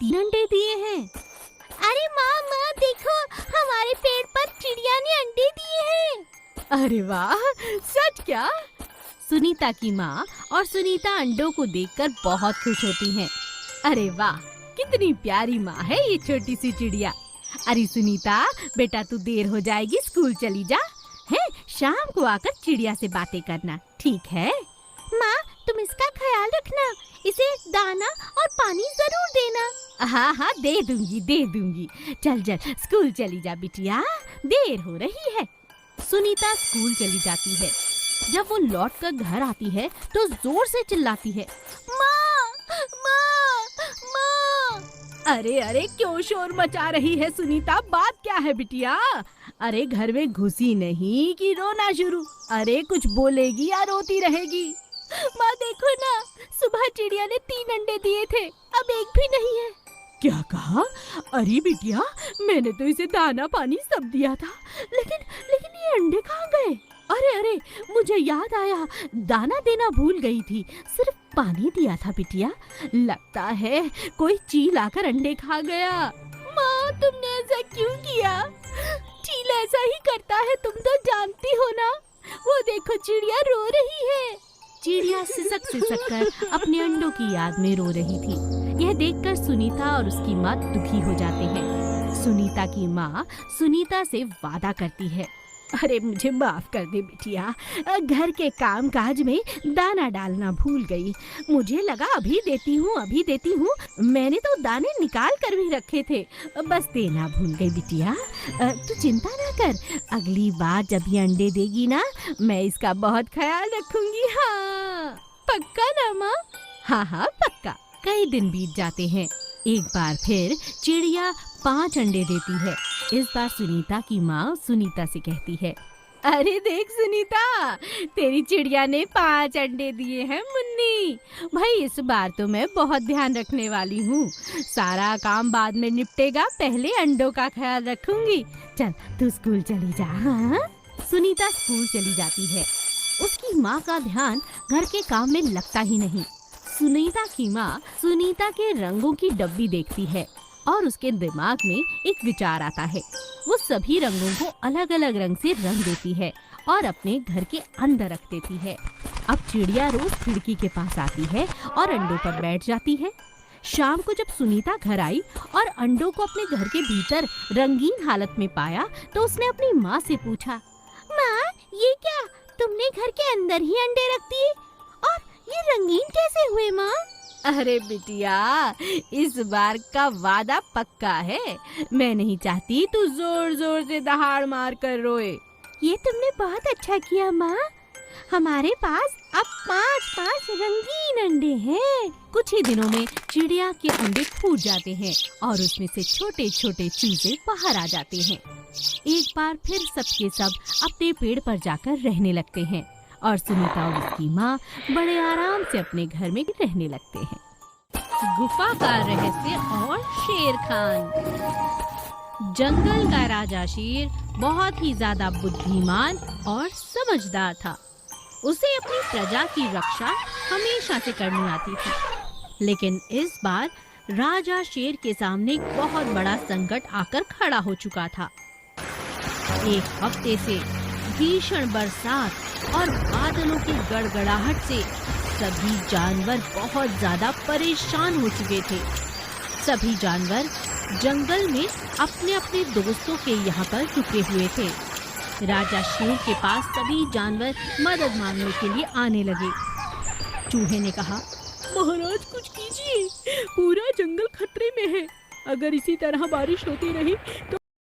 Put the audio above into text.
3 अंडे दिए हैं। अरे माँ माँ देखो, हमारे पेड़ पर चिड़िया ने अंडे दिए हैं। अरे वाह, सच क्या? सुनीता की माँ और सुनीता अंडों को देखकर बहुत खुश होती हैं। अरे वाह, कितनी प्यारी माँ है ये छोटी सी चिड़िया। अरे सुनीता बेटा, तू देर हो जाएगी, स्कूल चली जा। है, शाम को आकर चिड़िया से बातें करना, ठीक है? माँ तुम इसका ख्याल रखना, इसे दाना और पानी जरूर देना। हाँ हाँ, दे दूंगी। चल स्कूल चली जा बिटिया, देर हो रही है। सुनीता स्कूल चली जाती है। जब वो लौट कर घर आती है तो जोर से चिल्लाती है, माँ माँ माँ। अरे क्यों शोर मचा रही है सुनीता, बात क्या है बिटिया? अरे घर में घुसी नहीं कि रोना शुरू? अरे कुछ बोलेगी या रोती रहेगी? माँ देखो ना, सुबह चिड़िया ने 3 अंडे दिए थे, अब एक भी नहीं है। क्या कहा? अरे बिटिया, मैंने तो इसे दाना पानी सब दिया था, लेकिन ये अंडे कहाँ गए? अरे मुझे याद आया, दाना देना भूल गई थी, सिर्फ पानी दिया था बिटिया। लगता है कोई चील आकर अंडे खा गया। माँ तुमने ऐसा क्यों किया? चील ऐसा ही करता है, तुम तो जानती हो ना। वो देखो चिड़िया रो रही है। चिड़िया सिसक कर अपने अंडों की याद में रो रही थी। यह देखकर सुनीता और उसकी माँ दुखी हो जाते हैं। सुनीता की माँ सुनीता से वादा करती है, अरे मुझे माफ कर दे बिटिया, घर के काम काज में दाना डालना भूल गई। मुझे लगा अभी देती हूँ, मैंने तो दाने निकाल कर भी रखे थे, बस देना भूल गई बिटिया। तू चिंता ना कर, अगली बार जब ये अंडे देगी ना, मैं इसका बहुत ख्याल रखूंगी। हाँ पक्का ना माँ? हाँ पक्का। कई दिन बीत जाते हैं। एक बार फिर चिड़िया 5 अंडे देती है। इस बार सुनीता की माँ सुनीता से कहती है, अरे देख सुनीता, तेरी चिड़िया ने 5 अंडे दिए हैं मुन्नी। भाई इस बार तो मैं बहुत ध्यान रखने वाली हूँ, सारा काम बाद में निपटेगा, पहले अंडों का ख्याल रखूंगी। चल तू स्कूल चली जा। हाँ? सुनीता स्कूल चली जाती है। उसकी माँ का ध्यान घर के काम में लगता ही नहीं। सुनीता की माँ सुनीता के रंगों की डब्बी देखती है और उसके दिमाग में एक विचार आता है। वो सभी रंगों को अलग अलग रंग से रंग देती है और अपने घर के अंदर रख देती है। अब चिड़िया रोज खिड़की के पास आती है और अंडों पर बैठ जाती है। शाम को जब सुनीता घर आई और अंडों को अपने घर के भीतर रंगीन हालत में पाया तो उसने अपनी माँ से पूछा, माँ ये क्या, तुमने घर के अंदर ही अंडे रख दिए और ये रंगीन कैसे हुए माँ? अरे बिटिया, इस बार का वादा पक्का है, मैं नहीं चाहती तू जोर जोर से दहाड़ मार कर रोए। ये तुमने बहुत अच्छा किया माँ, हमारे पास अब 5 रंगीन अंडे हैं। कुछ ही दिनों में चिड़िया के अंडे फूट जाते हैं और उसमें से छोटे छोटे चूजे बाहर आ जाते हैं। एक बार फिर सबके सब अपने पेड़ पर जाकर रहने लगते हैं और सुनीता और उसकी माँ बड़े आराम से अपने घर में रहने लगते हैं। गुफा का रहस्य और शेर खान। जंगल का राजा शेर बहुत ही ज्यादा बुद्धिमान और समझदार था। उसे अपनी प्रजा की रक्षा हमेशा से करनी आती थी, लेकिन इस बार राजा शेर के सामने एक बहुत बड़ा संकट आकर खड़ा हो चुका था। एक हफ्ते से भीषण बरसात और बादलों की गड़गड़ाहट से सभी जानवर बहुत ज्यादा परेशान हो चुके थे। सभी जानवर जंगल में अपने अपने दोस्तों के यहाँ पर रुके हुए थे। राजा शेर के पास सभी जानवर मदद मांगने के लिए आने लगे। चूहे ने कहा, महाराज कुछ कीजिए, पूरा जंगल खतरे में है, अगर इसी तरह बारिश होती रही तो